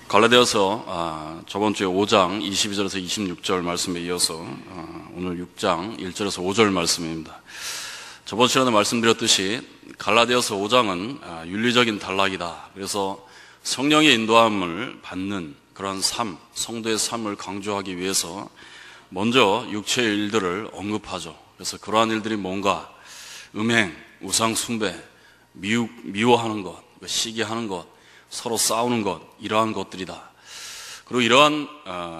갈라디아서 저번 주에 5장 22절에서 26절 말씀에 이어서 오늘 6장 1절에서 5절 말씀입니다. 저번 시간에 말씀드렸듯이 갈라디아서 5장은 윤리적인 단락이다. 그래서 성령의 인도함을 받는 그런 삶, 성도의 삶을 강조하기 위해서 먼저 육체의 일들을 언급하죠. 그래서 그러한 일들이 뭔가 음행, 우상 숭배, 미워하는 것, 시기하는 것, 서로 싸우는 것, 이러한 것들이다. 그리고 이러한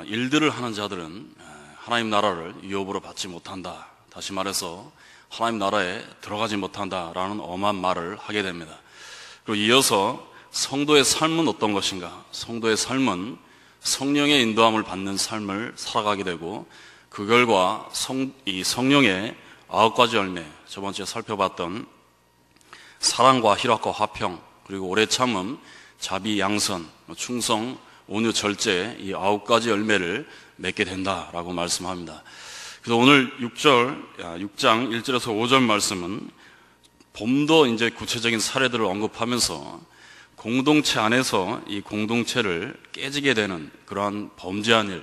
일들을 하는 자들은 하나님 나라를 유업으로 받지 못한다. 다시 말해서 하나님 나라에 들어가지 못한다라는 엄한 말을 하게 됩니다. 그리고 이어서 성도의 삶은 어떤 것인가? 성도의 삶은 성령의 인도함을 받는 삶을 살아가게 되고 그 결과 이 성령의 9가지 열매, 저번주에 살펴봤던 사랑과 희락과 화평, 그리고 오래 참음, 자비, 양선, 충성, 온유, 절제, 이 9가지 열매를 맺게 된다라고 말씀합니다. 그래서 오늘 6장 1절에서 5절 말씀은 좀 더 이제 구체적인 사례들을 언급하면서 공동체 안에서 이 공동체를 깨지게 되는 그러한 범죄한 일,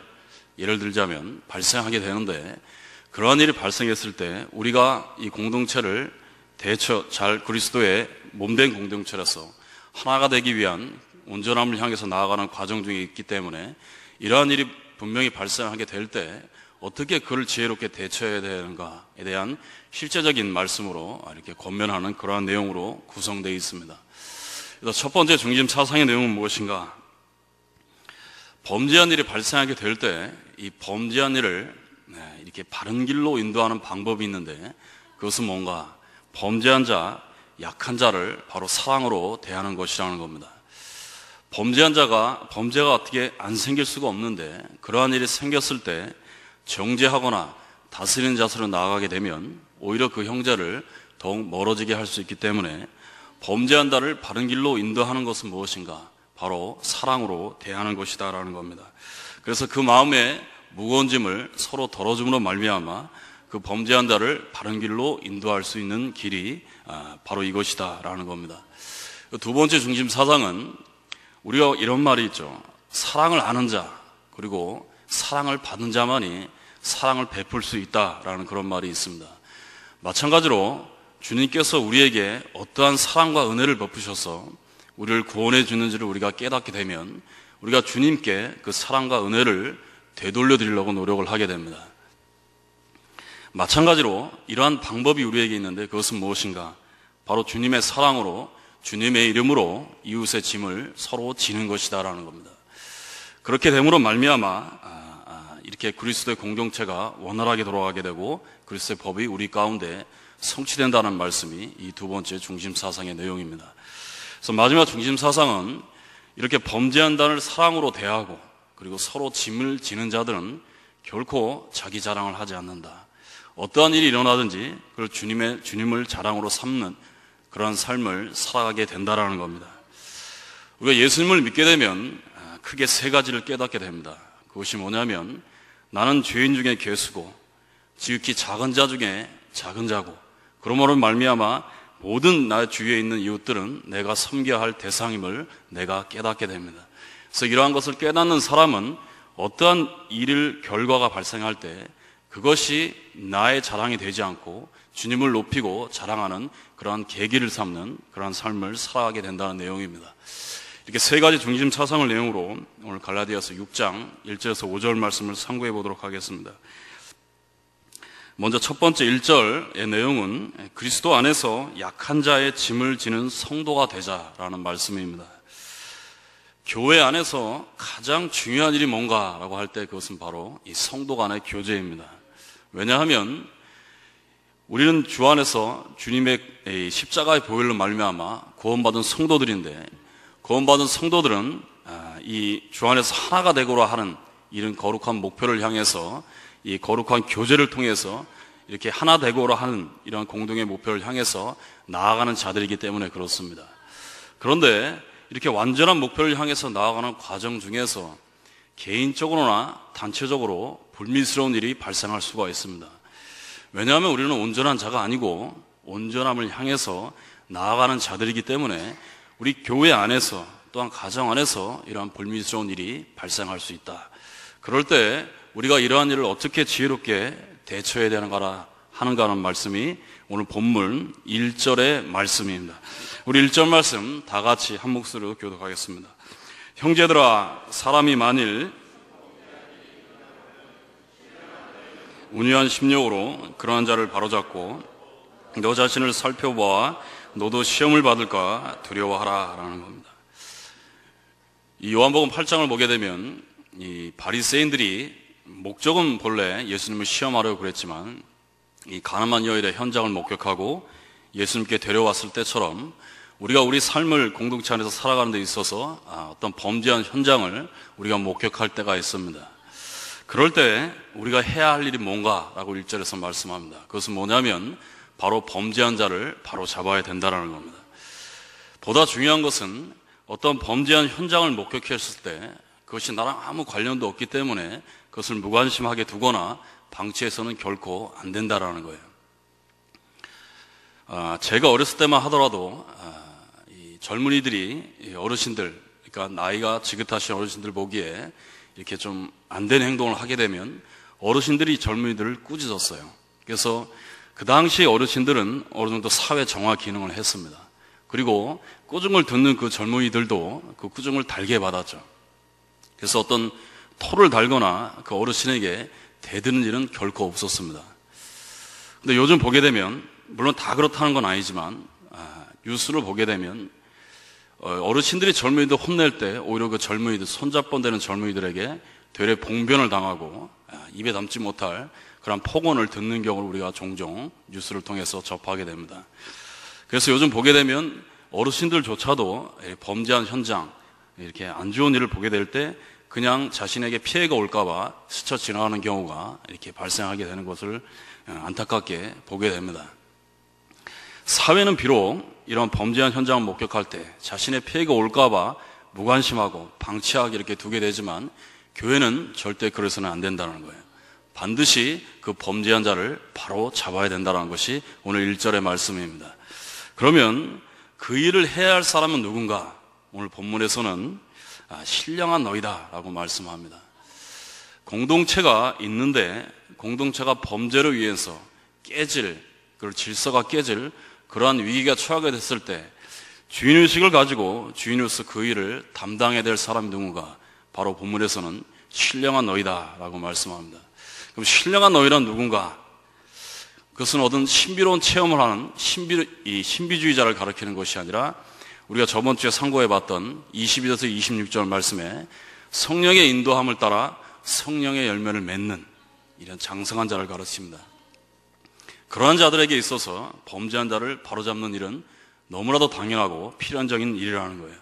예를 들자면 발생하게 되는데, 그러한 일이 발생했을 때 우리가 이 공동체를 잘 그리스도의 몸된 공동체로서 하나가 되기 위한 온전함을 향해서 나아가는 과정 중에 있기 때문에 이러한 일이 분명히 발생하게 될 때 어떻게 그를 지혜롭게 대처해야 되는가에 대한 실제적인 말씀으로 이렇게 권면하는 그러한 내용으로 구성되어 있습니다. 그래서 첫 번째 중심 사상의 내용은 무엇인가? 범죄한 일이 발생하게 될 때 이 범죄한 일을 이렇게 바른 길로 인도하는 방법이 있는데, 그것은 뭔가 범죄한 자, 약한 자를 바로 사랑으로 대하는 것이라는 겁니다. 범죄가 어떻게 안 생길 수가 없는데, 그러한 일이 생겼을 때 정죄하거나 다스리는 자세로 나아가게 되면 오히려 그 형제를 더욱 멀어지게 할 수 있기 때문에 범죄한 자를 바른 길로 인도하는 것은 무엇인가? 바로 사랑으로 대하는 것이다라는 겁니다. 그래서 그 마음의 무거운 짐을 서로 덜어줌으로 말미암아 그 범죄한 자를 바른 길로 인도할 수 있는 길이 바로 이것이다라는 겁니다. 두 번째 중심 사상은 우리가 이런 말이 있죠. 사랑을 아는 자, 그리고 사랑을 받은 자만이 사랑을 베풀 수 있다라는 그런 말이 있습니다. 마찬가지로 주님께서 우리에게 어떠한 사랑과 은혜를 베푸셔서 우리를 구원해 주는지를 우리가 깨닫게 되면 우리가 주님께 그 사랑과 은혜를 되돌려 드리려고 노력을 하게 됩니다. 마찬가지로 이러한 방법이 우리에게 있는데, 그것은 무엇인가? 바로 주님의 사랑으로, 주님의 이름으로 이웃의 짐을 서로 지는 것이다라는 겁니다. 그렇게 됨으로 말미암아 이렇게 그리스도의 공동체가 원활하게 돌아가게 되고 그리스도의 법이 우리 가운데 성취된다는 말씀이 이 두 번째 중심 사상의 내용입니다. 그래서 마지막 중심 사상은 이렇게 범죄한 자를 사랑으로 대하고 그리고 서로 짐을 지는 자들은 결코 자기 자랑을 하지 않는다. 어떠한 일이 일어나든지 그걸 주님을 자랑으로 삼는 그런 삶을 살아가게 된다라는 겁니다. 우리가 예수님을 믿게 되면 크게 세 가지를 깨닫게 됩니다. 그것이 뭐냐면, 나는 죄인 중에 괴수고 지극히 작은 자 중에 작은 자고, 그러므로 말미암아 모든 나 주위에 있는 이웃들은 내가 섬겨야 할 대상임을 내가 깨닫게 됩니다. 그래서 이러한 것을 깨닫는 사람은 어떠한 결과가 발생할 때 그것이 나의 자랑이 되지 않고 주님을 높이고 자랑하는 그러한 계기를 삼는 그러한 삶을 살아가게 된다는 내용입니다. 이렇게 세 가지 중심 사상을 내용으로 오늘 갈라디아서 6장 1절에서 5절 말씀을 상고해 보도록 하겠습니다. 먼저 첫 번째 1절의 내용은 그리스도 안에서 약한 자의 짐을 지는 성도가 되자라는 말씀입니다. 교회 안에서 가장 중요한 일이 뭔가라고 할 때 그것은 바로 이 성도 간의 교제입니다. 왜냐하면 우리는 주 안에서 주님의 십자가의 보혈로 말미암아 구원받은 성도들인데, 구원받은 성도들은 이 주 안에서 하나가 되고자 하는 이런 거룩한 목표를 향해서, 이 거룩한 교제를 통해서 이렇게 하나 되고자 하는 이런 공동의 목표를 향해서 나아가는 자들이기 때문에 그렇습니다. 그런데 이렇게 완전한 목표를 향해서 나아가는 과정 중에서 개인적으로나 단체적으로 불미스러운 일이 발생할 수가 있습니다. 왜냐하면 우리는 온전한 자가 아니고 온전함을 향해서 나아가는 자들이기 때문에 우리 교회 안에서 또한 가정 안에서 이러한 불미스러운 일이 발생할 수 있다. 그럴 때 우리가 이러한 일을 어떻게 지혜롭게 대처해야 되는가 하는 말씀이 오늘 본문 1절의 말씀입니다. 우리 1절 말씀 다 같이 한 목소리로 교독하겠습니다. 형제들아, 사람이 만일 온유한 심령으로 그러한 자를 바로잡고 너 자신을 살펴보아 너도 시험을 받을까 두려워하라 라는 겁니다. 이 요한복음 8장을 보게 되면 이 바리새인들이 목적은 본래 예수님을 시험하려고 그랬지만 이 가늠한 여인의 현장을 목격하고 예수님께 데려왔을 때처럼 우리가 우리 삶을 공동체 안에서 살아가는 데 있어서 어떤 범죄한 현장을 우리가 목격할 때가 있습니다. 그럴 때 우리가 해야 할 일이 뭔가라고 1절에서 말씀합니다. 그것은 뭐냐면 바로 범죄한 자를 바로 잡아야 된다는 겁니다. 보다 중요한 것은 어떤 범죄한 현장을 목격했을 때 그것이 나랑 아무 관련도 없기 때문에 그것을 무관심하게 두거나 방치해서는 결코 안 된다는 거예요. 제가 어렸을 때만 하더라도 이 젊은이들이 어르신들, 그러니까 나이가 지긋하신 어르신들 보기에 이렇게 좀 안 되는 행동을 하게 되면 어르신들이 젊은이들을 꾸짖었어요. 그래서 그 당시 어르신들은 어느 정도 사회 정화 기능을 했습니다. 그리고 꾸중을 듣는 그 젊은이들도 그 꾸중을 달게 받았죠. 그래서 어떤 토를 달거나 그 어르신에게 대드는 일은 결코 없었습니다. 근데 요즘 보게 되면 물론 다 그렇다는 건 아니지만 뉴스를 보게 되면 어르신들이 젊은이들 혼낼 때 오히려 그 젊은이들, 손잡번대는 젊은이들에게 되레 봉변을 당하고 입에 담지 못할 그런 폭언을 듣는 경우를 우리가 종종 뉴스를 통해서 접하게 됩니다. 그래서 요즘 보게 되면 어르신들조차도 범죄한 현장, 이렇게 안 좋은 일을 보게 될 때 그냥 자신에게 피해가 올까봐 스쳐 지나가는 경우가 이렇게 발생하게 되는 것을 안타깝게 보게 됩니다. 사회는 비록 이런 범죄한 현장을 목격할 때 자신의 피해가 올까봐 무관심하고 방치하게 이렇게 두게 되지만 교회는 절대 그래서는 안 된다는 거예요. 반드시 그 범죄한 자를 바로 잡아야 된다는 것이 오늘 1절의 말씀입니다. 그러면 그 일을 해야 할 사람은 누군가? 오늘 본문에서는 신령한 너희다 라고 말씀합니다. 공동체가 있는데 공동체가 범죄로 인해서 깨질, 그 질서가 깨질 그러한 위기가 처하게 됐을 때 주인의식을 가지고 주인으로서 그 일을 담당해야 될 사람이 누군가? 바로 본문에서는 신령한 너희다 라고 말씀합니다. 그럼 신령한 너희란 누군가? 그것은 어떤 신비로운 체험을 하는 신비주의자를 가리키는 것이 아니라 우리가 저번 주에 상고해봤던 22절에서 26절 말씀에 성령의 인도함을 따라 성령의 열매를 맺는 이런 장성한 자를 가르칩니다. 그러한 자들에게 있어서 범죄한 자를 바로잡는 일은 너무나도 당연하고 필연적인 일이라는 거예요.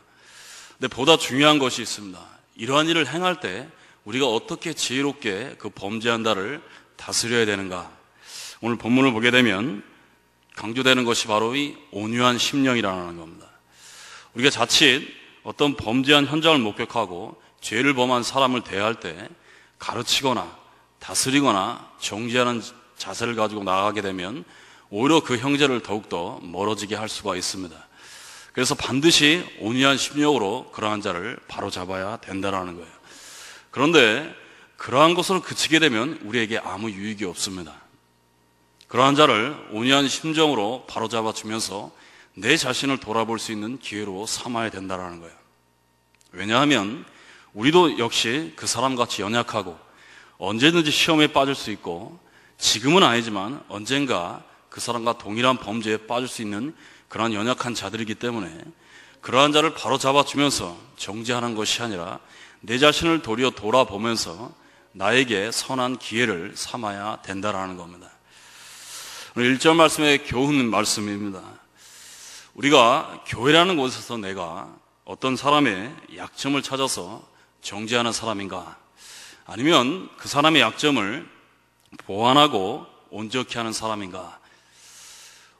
근데 보다 중요한 것이 있습니다. 이러한 일을 행할 때 우리가 어떻게 지혜롭게 그 범죄한 자를 다스려야 되는가? 오늘 본문을 보게 되면 강조되는 것이 바로 이 온유한 심령이라는 겁니다. 우리가 자칫 어떤 범죄한 현장을 목격하고 죄를 범한 사람을 대할 때 가르치거나 다스리거나 정죄하는 자세를 가지고 나아가게 되면 오히려 그 형제를 더욱더 멀어지게 할 수가 있습니다. 그래서 반드시 온유한 심령으로 그러한 자를 바로잡아야 된다는 거예요. 그런데 그러한 것으로 그치게 되면 우리에게 아무 유익이 없습니다. 그러한 자를 온유한 심정으로 바로잡아 주면서 내 자신을 돌아볼 수 있는 기회로 삼아야 된다는 거예요. 왜냐하면 우리도 역시 그 사람같이 연약하고 언제든지 시험에 빠질 수 있고 지금은 아니지만 언젠가 그 사람과 동일한 범죄에 빠질 수 있는 그러한 연약한 자들이기 때문에 그러한 자를 바로잡아 주면서 정죄하는 것이 아니라 내 자신을 도리어 돌아보면서 나에게 선한 기회를 삼아야 된다는 겁니다. 오늘 1절 말씀의 교훈 말씀입니다. 우리가 교회라는 곳에서 내가 어떤 사람의 약점을 찾아서 정죄하는 사람인가? 아니면 그 사람의 약점을 보완하고 온전케 하는 사람인가?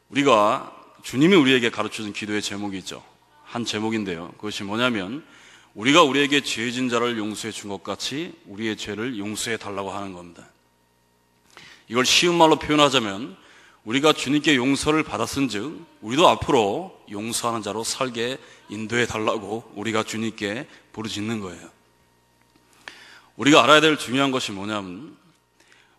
우리가 주님이 우리에게 가르쳐준 기도의 제목이 있죠. 한 제목인데요. 그것이 뭐냐면 우리가 우리에게 죄진 자를 용서해 준 것 같이 우리의 죄를 용서해 달라고 하는 겁니다. 이걸 쉬운 말로 표현하자면 우리가 주님께 용서를 받았은즉 우리도 앞으로 용서하는 자로 살게 인도해 달라고 우리가 주님께 부르짖는 거예요. 우리가 알아야 될 중요한 것이 뭐냐면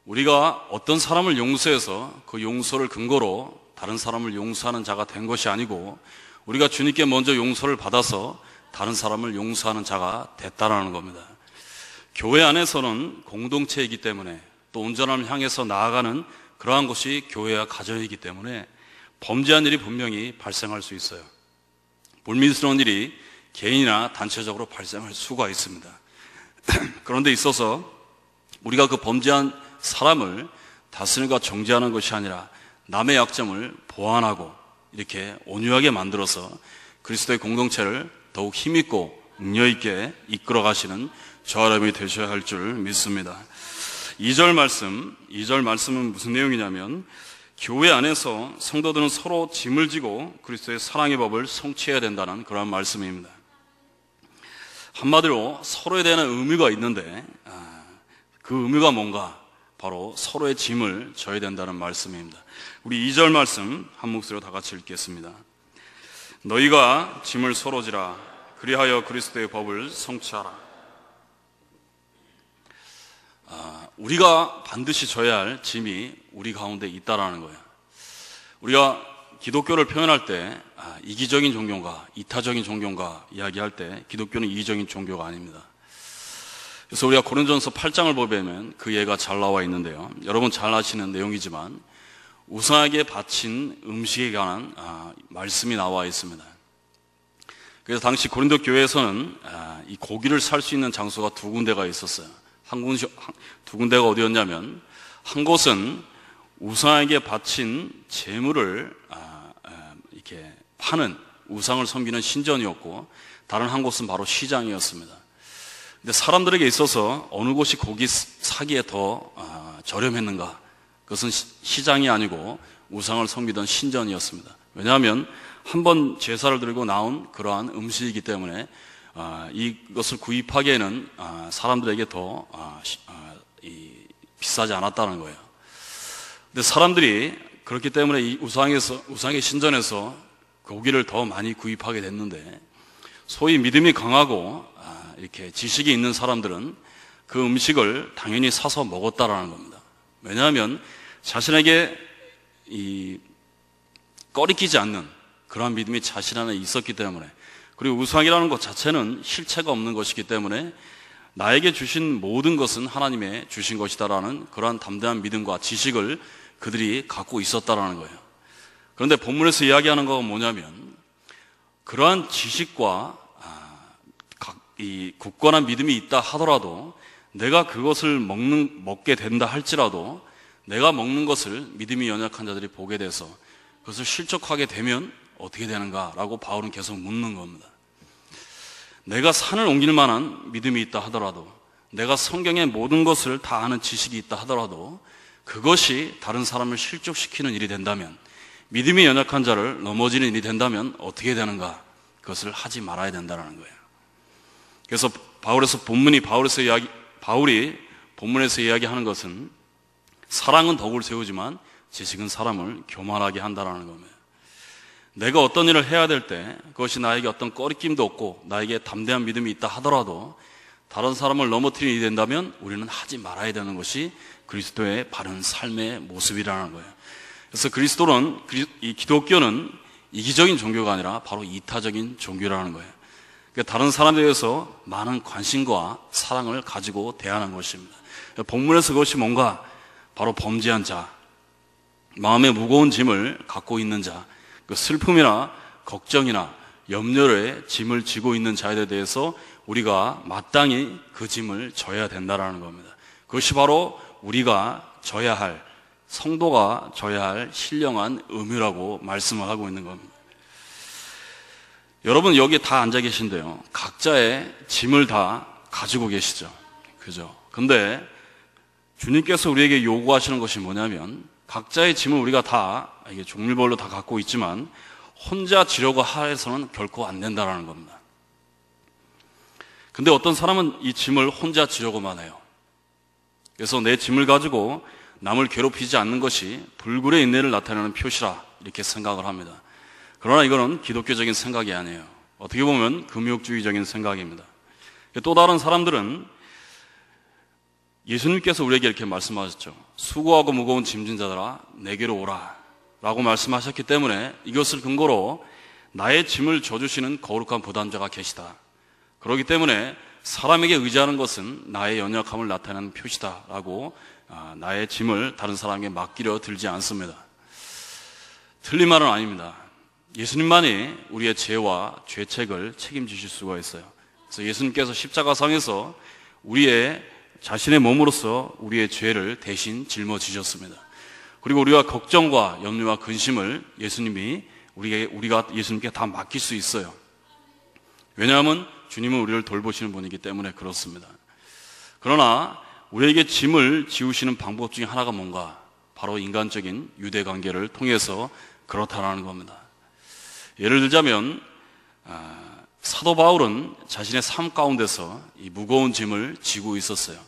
우리가 어떤 사람을 용서해서 그 용서를 근거로 다른 사람을 용서하는 자가 된 것이 아니고 우리가 주님께 먼저 용서를 받아서 다른 사람을 용서하는 자가 됐다라는 겁니다. 교회 안에서는 공동체이기 때문에 또 온전함을 향해서 나아가는 그러한 것이 교회와 가정이기 때문에 범죄한 일이 분명히 발생할 수 있어요. 불미스러운 일이 개인이나 단체적으로 발생할 수가 있습니다. 그런데 있어서 우리가 그 범죄한 사람을 다스림과 정죄하는 것이 아니라 남의 약점을 보완하고 이렇게 온유하게 만들어서 그리스도의 공동체를 더욱 힘있고 능력있게 이끌어 가시는 저와 여러분이 되셔야 할 줄 믿습니다. 2절 말씀은 무슨 내용이냐면 교회 안에서 성도들은 서로 짐을 지고 그리스도의 사랑의 법을 성취해야 된다는 그런 말씀입니다. 한마디로 서로에 대한 의무가 있는데 그 의무가 뭔가? 바로 서로의 짐을 져야 된다는 말씀입니다. 우리 2절 말씀 한 목소리로 다 같이 읽겠습니다. 너희가 짐을 서로 지라 그리하여 그리스도의 법을 성취하라. 우리가 반드시 져야 할 짐이 우리 가운데 있다라는 거예요. 우리가 기독교를 표현할 때 이기적인 종교인가 이타적인 종교인가 이야기할 때 기독교는 이기적인 종교가 아닙니다. 그래서 우리가 고린도전서 8장을 보면 그 예가 잘 나와 있는데요. 여러분 잘 아시는 내용이지만 우상에게 바친 음식에 관한 말씀이 나와 있습니다. 그래서 당시 고린도 교회에서는 이 고기를 살 수 있는 장소가 두 군데가 있었어요. 두 군데가 어디였냐면 한 곳은 우상에게 바친 제물을 이렇게 파는 우상을 섬기는 신전이었고 다른 한 곳은 바로 시장이었습니다. 근데 사람들에게 있어서 어느 곳이 고기 사기에 더 저렴했는가? 그것은 시장이 아니고 우상을 섬기던 신전이었습니다. 왜냐하면 한번 제사를 드리고 나온 그러한 음식이기 때문에 이것을 구입하기에는 사람들에게 더 비싸지 않았다는 거예요. 근데 사람들이 그렇기 때문에 이 우상의 신전에서 고기를 더 많이 구입하게 됐는데 소위 믿음이 강하고 이렇게 지식이 있는 사람들은 그 음식을 당연히 사서 먹었다라는 겁니다. 왜냐하면 자신에게 꺼리끼지 않는 그러한 믿음이 자신 안에 있었기 때문에, 그리고 우상이라는 것 자체는 실체가 없는 것이기 때문에 나에게 주신 모든 것은 하나님의 주신 것이다라는 그러한 담대한 믿음과 지식을 그들이 갖고 있었다라는 거예요. 그런데 본문에서 이야기하는 건 뭐냐면 그러한 지식과 이 굳건한 믿음이 있다 하더라도 내가 그것을 먹게 된다 할지라도 내가 먹는 것을 믿음이 연약한 자들이 보게 돼서 그것을 실족하게 되면 어떻게 되는가라고 바울은 계속 묻는 겁니다. 내가 산을 옮길 만한 믿음이 있다 하더라도 내가 성경의 모든 것을 다 아는 지식이 있다 하더라도 그것이 다른 사람을 실족시키는 일이 된다면, 믿음이 연약한 자를 넘어지는 일이 된다면 어떻게 되는가? 그것을 하지 말아야 된다는 거예요. 그래서 바울이 본문에서 이야기하는 것은 사랑은 덕을 세우지만 지식은 사람을 교만하게 한다는 겁니다. 내가 어떤 일을 해야 될 때 그것이 나에게 어떤 꺼리낌도 없고 나에게 담대한 믿음이 있다 하더라도 다른 사람을 넘어뜨리는 일이 된다면 우리는 하지 말아야 되는 것이 그리스도의 바른 삶의 모습이라는 거예요. 그래서 이 기독교는 이기적인 종교가 아니라 바로 이타적인 종교라는 거예요. 그러니까 다른 사람에 대해서 많은 관심과 사랑을 가지고 대하는 것입니다. 본문에서 그것이 뭔가 바로 범죄한 자, 마음에 무거운 짐을 갖고 있는 자, 그 슬픔이나 걱정이나 염려의 짐을 지고 있는 자에 대해서 우리가 마땅히 그 짐을 져야 된다는 겁니다. 그것이 바로 우리가 져야 할, 성도가 져야 할 신령한 의무라고 말씀을 하고 있는 겁니다. 여러분 여기 다 앉아 계신데요, 각자의 짐을 다 가지고 계시죠, 그죠? 근데 주님께서 우리에게 요구하시는 것이 뭐냐면 각자의 짐을 우리가 다 이게 종류별로 다 갖고 있지만 혼자 지려고 해서는 결코 안 된다는 겁니다. 근데 어떤 사람은 이 짐을 혼자 지려고만 해요. 그래서 내 짐을 가지고 남을 괴롭히지 않는 것이 불굴의 인내를 나타내는 표시라 이렇게 생각을 합니다. 그러나 이거는 기독교적인 생각이 아니에요. 어떻게 보면 금욕주의적인 생각입니다. 또 다른 사람들은 예수님께서 우리에게 이렇게 말씀하셨죠. 수고하고 무거운 짐진 자들아 내게로 오라 라고 말씀하셨기 때문에 이것을 근거로 나의 짐을 져주시는 거룩한 부담자가 계시다. 그렇기 때문에 사람에게 의지하는 것은 나의 연약함을 나타내는 표시다라고 나의 짐을 다른 사람에게 맡기려 들지 않습니다. 틀린 말은 아닙니다. 예수님만이 우리의 죄와 죄책을 책임지실 수가 있어요. 그래서 예수님께서 십자가상에서 우리의 자신의 몸으로서 우리의 죄를 대신 짊어지셨습니다. 그리고 우리가 걱정과 염려와 근심을 우리가 예수님께 다 맡길 수 있어요. 왜냐하면 주님은 우리를 돌보시는 분이기 때문에 그렇습니다. 그러나 우리에게 짐을 지우시는 방법 중에 하나가 뭔가? 바로 인간적인 유대관계를 통해서 그렇다라는 겁니다. 예를 들자면 사도 바울은 자신의 삶 가운데서 이 무거운 짐을 지고 있었어요.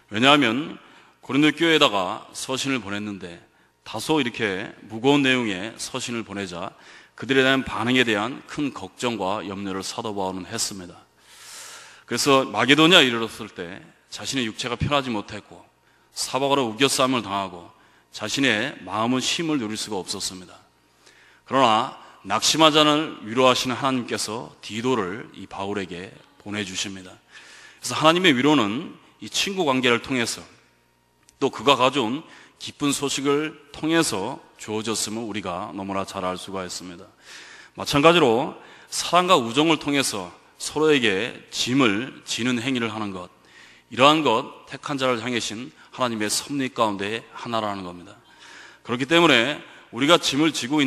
왜냐하면 고린도 교회에다가 서신을 보냈는데 다소 이렇게 무거운 내용의 서신을 보내자 그들에 대한 반응에 대한 큰 걱정과 염려를 사도 바울은 했습니다. 그래서 마게도냐에 이르렀을 때 자신의 육체가 편하지 못했고 사방으로 우겨싸움을 당하고 자신의 마음은 쉼을 누릴 수가 없었습니다. 그러나 낙심한 자를 위로하시는 하나님께서 디도를 이 바울에게 보내주십니다. 그래서 하나님의 위로는 이 친구 관계를 통해서 또 그가 가져온 기쁜 소식을 통해서 주어졌음을 우리가 너무나 잘 알 수가 있습니다. 마찬가지로 사랑과 우정을 통해서 서로에게 짐을 지는 행위를 하는 것, 이러한 것 택한 자를 향하신 하나님의 섭리 가운데 하나라는 겁니다. 그렇기 때문에 우리가 짐을 지고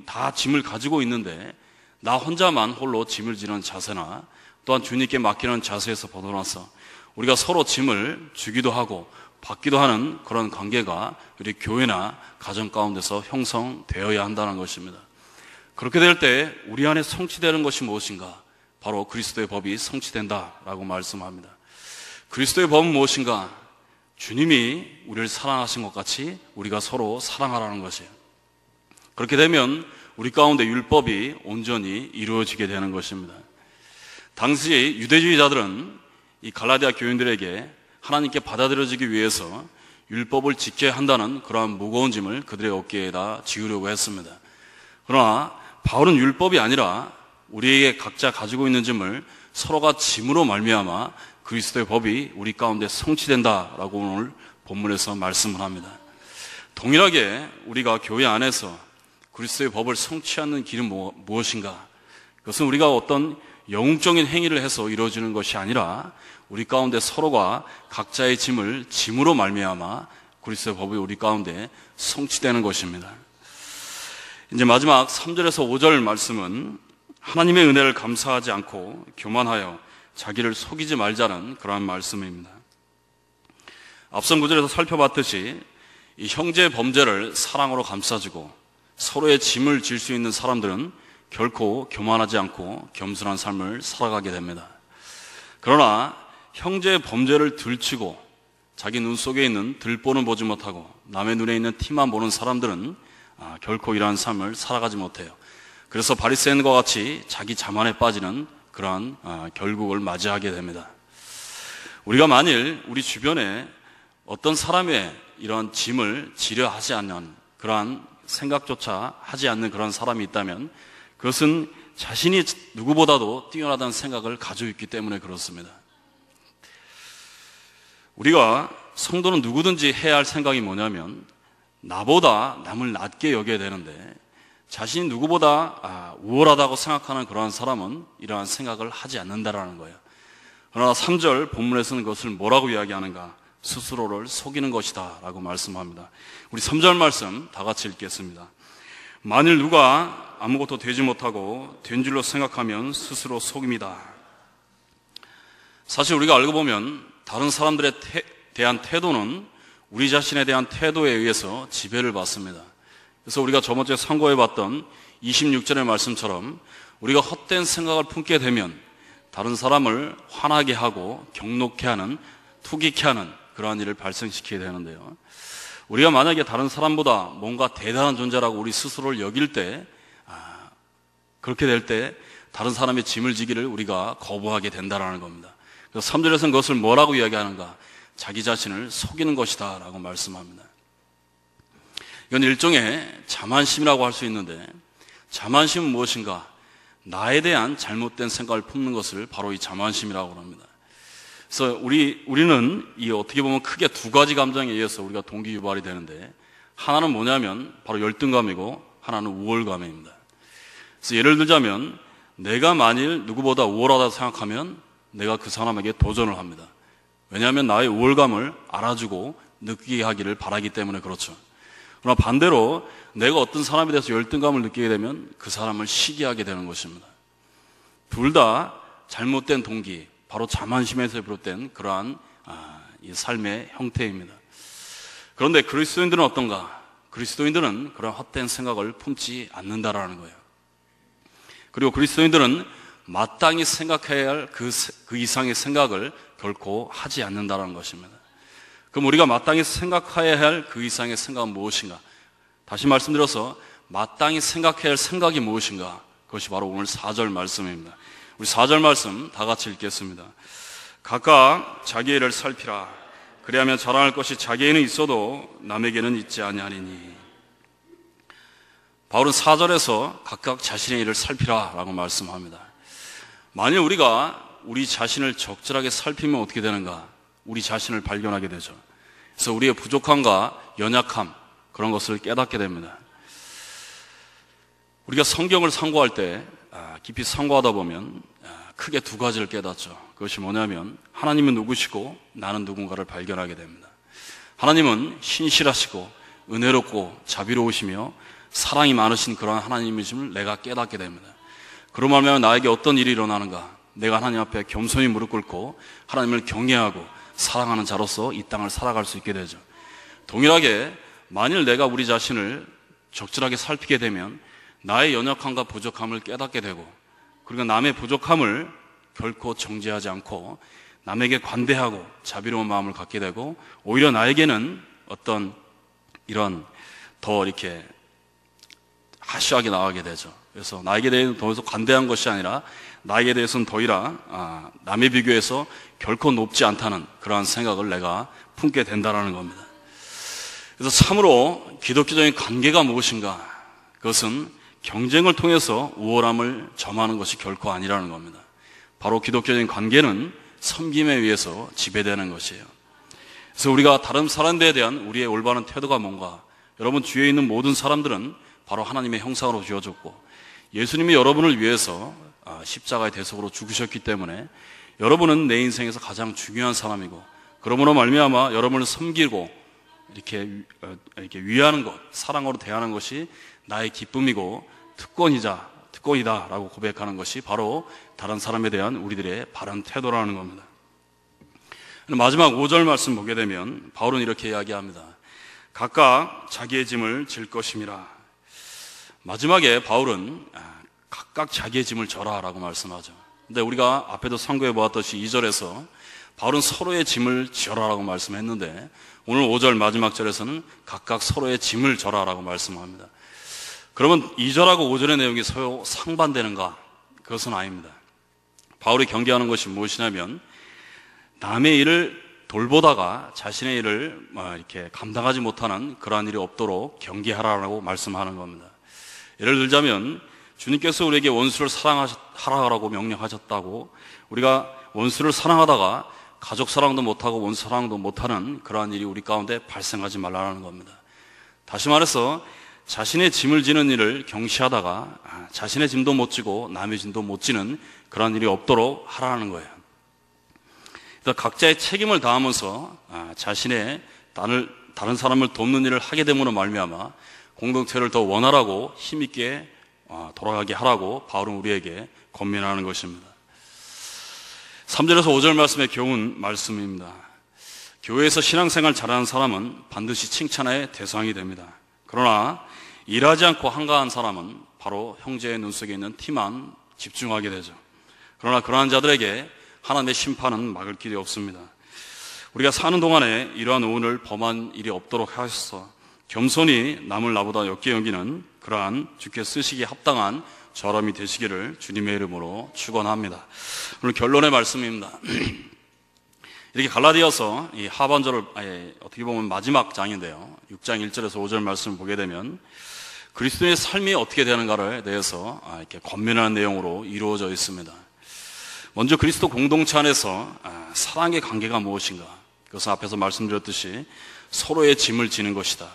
다 짐을 가지고 있는데 나 혼자만 홀로 짐을 지는 자세나 또한 주님께 맡기는 자세에서 벗어나서 우리가 서로 짐을 주기도 하고 받기도 하는 그런 관계가 우리 교회나 가정 가운데서 형성되어야 한다는 것입니다. 그렇게 될 때 우리 안에 성취되는 것이 무엇인가? 바로 그리스도의 법이 성취된다라고 말씀합니다. 그리스도의 법은 무엇인가? 주님이 우리를 사랑하신 것 같이 우리가 서로 사랑하라는 것이에요. 그렇게 되면 우리 가운데 율법이 온전히 이루어지게 되는 것입니다. 당시 유대주의자들은 이 갈라디아 교인들에게 하나님께 받아들여지기 위해서 율법을 지켜야 한다는 그러한 무거운 짐을 그들의 어깨에다 지우려고 했습니다. 그러나 바울은 율법이 아니라 우리에게 각자 가지고 있는 짐을 서로가 짐으로 말미암아 그리스도의 법이 우리 가운데 성취된다라고 오늘 본문에서 말씀을 합니다. 동일하게 우리가 교회 안에서 그리스도의 법을 성취하는 길은 무엇인가? 그것은 우리가 어떤 영웅적인 행위를 해서 이루어지는 것이 아니라 우리 가운데 서로가 각자의 짐을 짐으로 말미암아 그리스도의 법이 우리 가운데 성취되는 것입니다. 이제 마지막 3절에서 5절 말씀은 하나님의 은혜를 감사하지 않고 교만하여 자기를 속이지 말자는 그러한 말씀입니다. 앞선 구절에서 살펴봤듯이 이 형제의 범죄를 사랑으로 감싸주고 서로의 짐을 질 수 있는 사람들은 결코 교만하지 않고 겸손한 삶을 살아가게 됩니다. 그러나 형제의 범죄를 들추고 자기 눈 속에 있는 들보는 보지 못하고 남의 눈에 있는 티만 보는 사람들은 결코 이러한 삶을 살아가지 못해요. 그래서 바리새인과 같이 자기 자만에 빠지는 그러한 결국을 맞이하게 됩니다. 우리가 만일 우리 주변에 어떤 사람의 이러한 짐을 지려 하지 않는 그러한 생각조차 하지 않는 그런 사람이 있다면 그것은 자신이 누구보다도 뛰어나다는 생각을 가지고 있기 때문에 그렇습니다. 우리가 성도는 누구든지 해야 할 생각이 뭐냐면 나보다 남을 낮게 여겨야 되는데 자신이 누구보다 우월하다고 생각하는 그러한 사람은 이러한 생각을 하지 않는다라는 거예요. 그러나 3절 본문에서는 그것을 뭐라고 이야기하는가? 스스로를 속이는 것이다 라고 말씀합니다. 우리 3절 말씀 다 같이 읽겠습니다. 만일 누가 아무것도 되지 못하고 된 줄로 생각하면 스스로 속입니다. 사실 우리가 알고 보면 다른 사람들에 대한 태도는 우리 자신에 대한 태도에 의해서 지배를 받습니다. 그래서 우리가 저번주에 상고해봤던 26절의 말씀처럼 우리가 헛된 생각을 품게 되면 다른 사람을 화나게 하고 경록해 하는, 투기케 하는 그러한 일을 발생시키게 되는데요. 우리가 만약에 다른 사람보다 뭔가 대단한 존재라고 우리 스스로를 여길 때, 그렇게 될 때 다른 사람의 짐을 지기를 우리가 거부하게 된다는 겁니다. 그래서 3절에서는 그것을 뭐라고 이야기하는가? 자기 자신을 속이는 것이다 라고 말씀합니다. 이건 일종의 자만심이라고 할 수 있는데, 자만심은 무엇인가? 나에 대한 잘못된 생각을 품는 것을 바로 이 자만심이라고 합니다. 그래서 우리는 이 어떻게 보면 크게 두 가지 감정에 의해서 우리가 동기 유발이 되는데, 하나는 뭐냐면 바로 열등감이고 하나는 우월감입니다. 그래서 예를 들자면 내가 만일 누구보다 우월하다고 생각하면 내가 그 사람에게 도전을 합니다. 왜냐하면 나의 우월감을 알아주고 느끼게 하기를 바라기 때문에 그렇죠. 그러나 반대로 내가 어떤 사람에 대해서 열등감을 느끼게 되면 그 사람을 시기하게 되는 것입니다. 둘 다 잘못된 동기, 바로 자만심에서 비롯된 그러한 이 삶의 형태입니다. 그런데 그리스도인들은 어떤가? 그리스도인들은 그런 헛된 생각을 품지 않는다라는 거예요. 그리고 그리스도인들은 마땅히 생각해야 할 그 이상의 생각을 결코 하지 않는다는 것입니다. 그럼 우리가 마땅히 생각해야 할 그 이상의 생각은 무엇인가? 다시 말씀드려서 마땅히 생각해야 할 생각이 무엇인가? 그것이 바로 오늘 4절 말씀입니다. 우리 4절 말씀 다 같이 읽겠습니다. 각각 자기의 일을 살피라. 그리하면 자랑할 것이 자기에는 있어도 남에게는 있지 아니하리니. 바울은 4절에서 각각 자신의 일을 살피라 라고 말씀합니다. 만일 우리가 우리 자신을 적절하게 살피면 어떻게 되는가? 우리 자신을 발견하게 되죠. 그래서 우리의 부족함과 연약함, 그런 것을 깨닫게 됩니다. 우리가 성경을 상고할 때 깊이 상고하다 보면 크게 두 가지를 깨닫죠. 그것이 뭐냐면 하나님은 누구시고 나는 누군가를 발견하게 됩니다. 하나님은 신실하시고 은혜롭고 자비로우시며 사랑이 많으신 그런 하나님이심을 내가 깨닫게 됩니다. 그로 말하면 나에게 어떤 일이 일어나는가? 내가 하나님 앞에 겸손히 무릎 꿇고 하나님을 경외하고 사랑하는 자로서 이 땅을 살아갈 수 있게 되죠. 동일하게 만일 내가 우리 자신을 적절하게 살피게 되면 나의 연약함과 부족함을 깨닫게 되고, 그리고 남의 부족함을 결코 정죄하지 않고 남에게 관대하고 자비로운 마음을 갖게 되고, 오히려 나에게는 어떤 이런 더 이렇게 하시하게 나가게 되죠. 그래서 나에게 대해서 더 이상 관대한 것이 아니라 나에게 대해서는 더 이상 남에 비교해서 결코 높지 않다는 그러한 생각을 내가 품게 된다는 겁니다. 그래서 참으로 기독교적인 관계가 무엇인가? 그것은 경쟁을 통해서 우월함을 점하는 것이 결코 아니라는 겁니다. 바로 기독교적인 관계는 섬김에 의해서 지배되는 것이에요. 그래서 우리가 다른 사람들에 대한 우리의 올바른 태도가 뭔가? 여러분 주위에 있는 모든 사람들은 바로 하나님의 형상으로 지어졌고, 예수님이 여러분을 위해서 십자가의 대속으로 죽으셨기 때문에 여러분은 내 인생에서 가장 중요한 사람이고, 그러므로 말미암아 여러분을 섬기고 이렇게 위하는 것, 사랑으로 대하는 것이 나의 기쁨이고 특권이다라고 고백하는 것이 바로 다른 사람에 대한 우리들의 바른 태도라는 겁니다. 마지막 5절 말씀 보게 되면 바울은 이렇게 이야기합니다. 각각 자기의 짐을 질 것임이라. 마지막에 바울은 각각 자기의 짐을 져라라고 말씀하죠. 근데 우리가 앞에도 상고해 보았듯이 2절에서 바울은 서로의 짐을 지어라라고 말씀했는데, 오늘 5절 마지막 절에서는 각각 서로의 짐을 져라라고 말씀합니다. 그러면 2절하고 5절의 내용이 서로 상반되는가? 그것은 아닙니다. 바울이 경계하는 것이 무엇이냐면 남의 일을 돌보다가 자신의 일을 이렇게 감당하지 못하는 그러한 일이 없도록 경계하라고 말씀하는 겁니다. 예를 들자면 주님께서 우리에게 원수를 사랑하라고 명령하셨다고, 우리가 원수를 사랑하다가 가족 사랑도 못하고 원수 사랑도 못하는 그러한 일이 우리 가운데 발생하지 말라는 겁니다. 다시 말해서 자신의 짐을 지는 일을 경시하다가 자신의 짐도 못 지고 남의 짐도 못 지는 그러한 일이 없도록 하라는 거예요. 그래서 각자의 책임을 다하면서 자신의 다른 사람을 돕는 일을 하게 됨으로 말미암아 공동체를 더 원활하고 힘있게 돌아가게 하라고 바울은 우리에게 권면하는 것입니다. 3절에서 5절 말씀의 교훈 말씀입니다. 교회에서 신앙생활 잘하는 사람은 반드시 칭찬의 대상이 됩니다. 그러나 일하지 않고 한가한 사람은 바로 형제의 눈 속에 있는 티만 집중하게 되죠. 그러나 그러한 자들에게 하나님의 심판은 막을 길이 없습니다. 우리가 사는 동안에 이러한 오은을 범한 일이 없도록 하셔서 겸손히 남을 나보다 옅게 여기는 그러한 주께 쓰시기에 합당한 저람이 되시기를 주님의 이름으로 축원합니다. 오늘 결론의 말씀입니다. 이렇게 갈라디아서 이 하반절을 어떻게 보면 마지막 장인데요, 6장 1절에서 5절 말씀을 보게 되면 그리스도의 삶이 어떻게 되는가를 대해서 이렇게 권면하는 내용으로 이루어져 있습니다. 먼저 그리스도 공동체 안에서 사랑의 관계가 무엇인가? 그것은 앞에서 말씀드렸듯이 서로의 짐을 지는 것이다.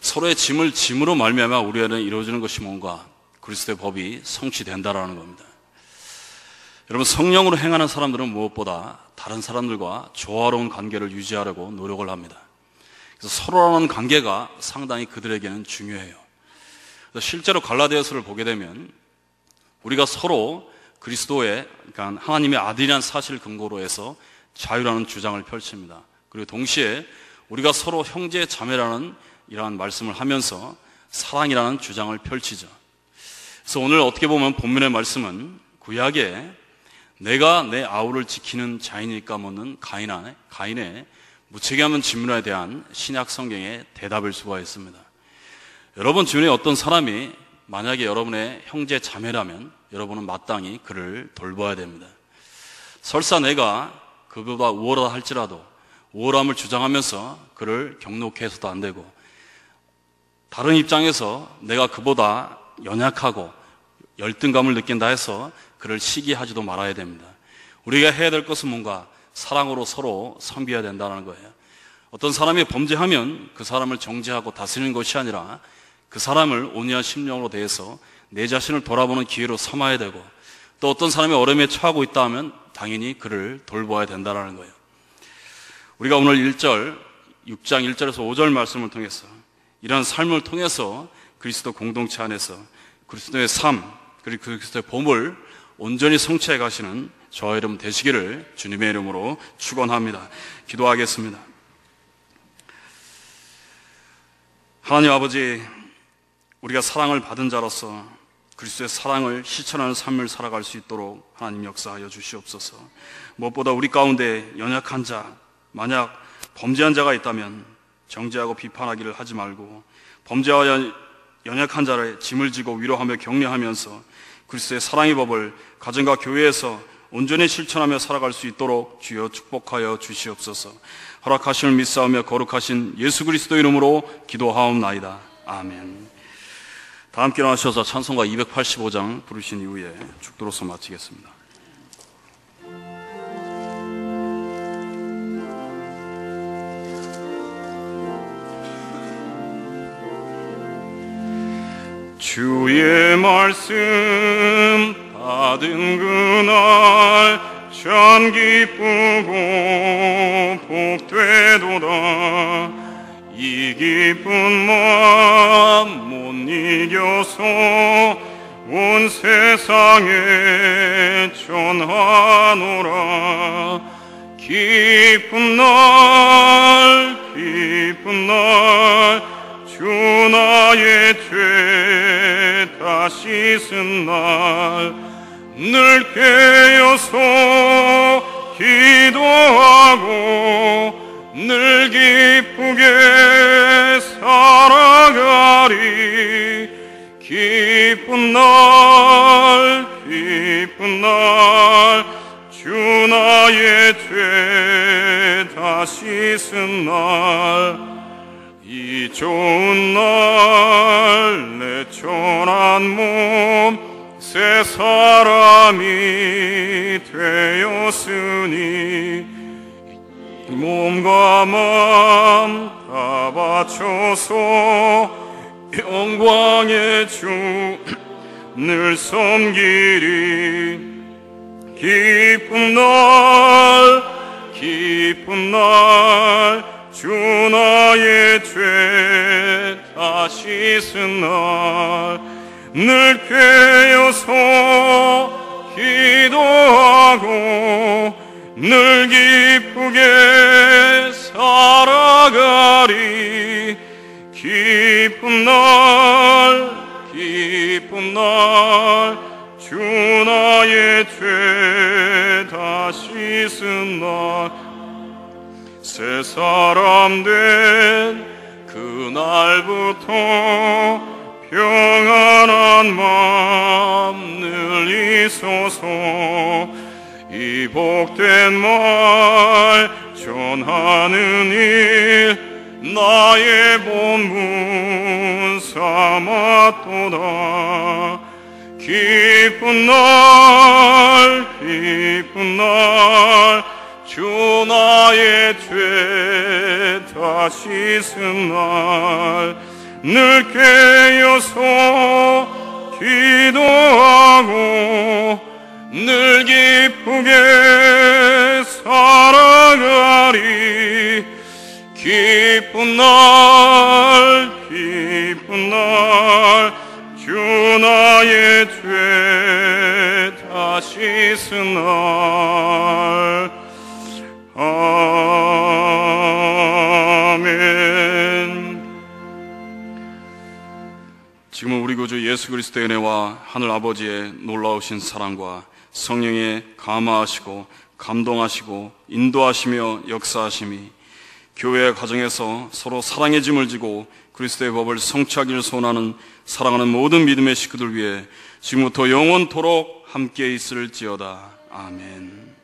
서로의 짐을 짐으로 말미암아 우리 안에 이루어지는 것이 뭔가? 그리스도의 법이 성취된다라는 겁니다. 여러분, 성령으로 행하는 사람들은 무엇보다 다른 사람들과 조화로운 관계를 유지하려고 노력을 합니다. 그래서 서로라는 관계가 상당히 그들에게는 중요해요. 그래서 실제로 갈라디아서를 보게 되면 우리가 서로 그리스도의, 그러니까 하나님의 아들이라는 사실을 근거로 해서 자유라는 주장을 펼칩니다. 그리고 동시에 우리가 서로 형제 자매라는 이러한 말씀을 하면서 사랑이라는 주장을 펼치죠. 그래서 오늘 어떻게 보면 본문의 말씀은 구약에 내가 내 아우를 지키는 자인일까 묻는 가인의 무책임한 질문에 대한 신약 성경의 대답일 수가 있습니다. 여러분 주변에 어떤 사람이 만약에 여러분의 형제 자매라면 여러분은 마땅히 그를 돌봐야 됩니다. 설사 내가 그보다 우월하다 할지라도 우월함을 주장하면서 그를 경록해 해서도 안 되고, 다른 입장에서 내가 그보다 연약하고 열등감을 느낀다 해서 그를 시기하지도 말아야 됩니다. 우리가 해야 될 것은 뭔가? 사랑으로 서로 섬겨야 된다는 거예요. 어떤 사람이 범죄하면 그 사람을 정죄하고 다스리는 것이 아니라 그 사람을 온유한 심령으로 대해서 내 자신을 돌아보는 기회로 삼아야 되고, 또 어떤 사람이 어려움에 처하고 있다 하면 당연히 그를 돌봐야 된다는 거예요. 우리가 오늘 6장 1절에서 5절 말씀을 통해서 이러한 삶을 통해서 그리스도 공동체 안에서 그리스도의 삶, 그리고 그리스도의 몸을 온전히 성취해 가시는 저와 여러분 되시기를 주님의 이름으로 축원합니다. 기도하겠습니다. 하나님 아버지, 우리가 사랑을 받은 자로서 그리스도의 사랑을 실천하는 삶을 살아갈 수 있도록 하나님 역사하여 주시옵소서. 무엇보다 우리 가운데 연약한 자, 만약 범죄한 자가 있다면 정죄하고 비판하기를 하지 말고 범죄와 연약한 자를 짐을 지고 위로하며 격려하면서 그리스도의 사랑의 법을 가정과 교회에서 온전히 실천하며 살아갈 수 있도록 주여 축복하여 주시옵소서. 허락하심을 믿사오며 거룩하신 예수 그리스도 이름으로 기도하옵나이다. 아멘. 다 함께 일어나셔서 찬송가 285장 부르신 이후에 축도로서 마치겠습니다. 주의 말씀 받은 그날 참 기쁘고 복되도다. 이 기쁜 마음 못 이겨서 온 세상에 전하노라. 기쁜 날 주 나의 죄 다 씻은 날 늘 깨어서 기도하고 늘 기쁘게 살아가리. 기쁜 날 주 나의 죄 다 씻은 날 이 좋은 날 내 천한 몸 새 사람이 되었으니 몸과 마음 다 바쳐서 영광의 주 늘 섬기리. 기쁜 날 주 나의 죄 다 씻은 날 늘 깨어서 기도하고 늘 기쁘게 살아가리. 기쁜 날 주 나의 죄 다 씻은 날 새 사람 된 그날부터 평안한 마음 늘 있어서 이 복된 말 전하는 일 나의 본분 삼았도다. 기쁜 날 주 나의 죄 다 씻은 날 늘 깨어서 기도하고 늘 기쁘게 살아가리. 기쁜 날 주 나의 죄 다 씻은 날. 아멘. 지금은 우리 구주 예수 그리스도의 은혜와 하늘 아버지의 놀라우신 사랑과 성령의 감화하시고 감동하시고 인도하시며 역사하심이 교회 가정에서 서로 사랑의 짐을 지고 그리스도의 법을 성취하기를 소원하는 사랑하는 모든 믿음의 식구들 위해 지금부터 영원토록 함께 있을지어다. 아멘.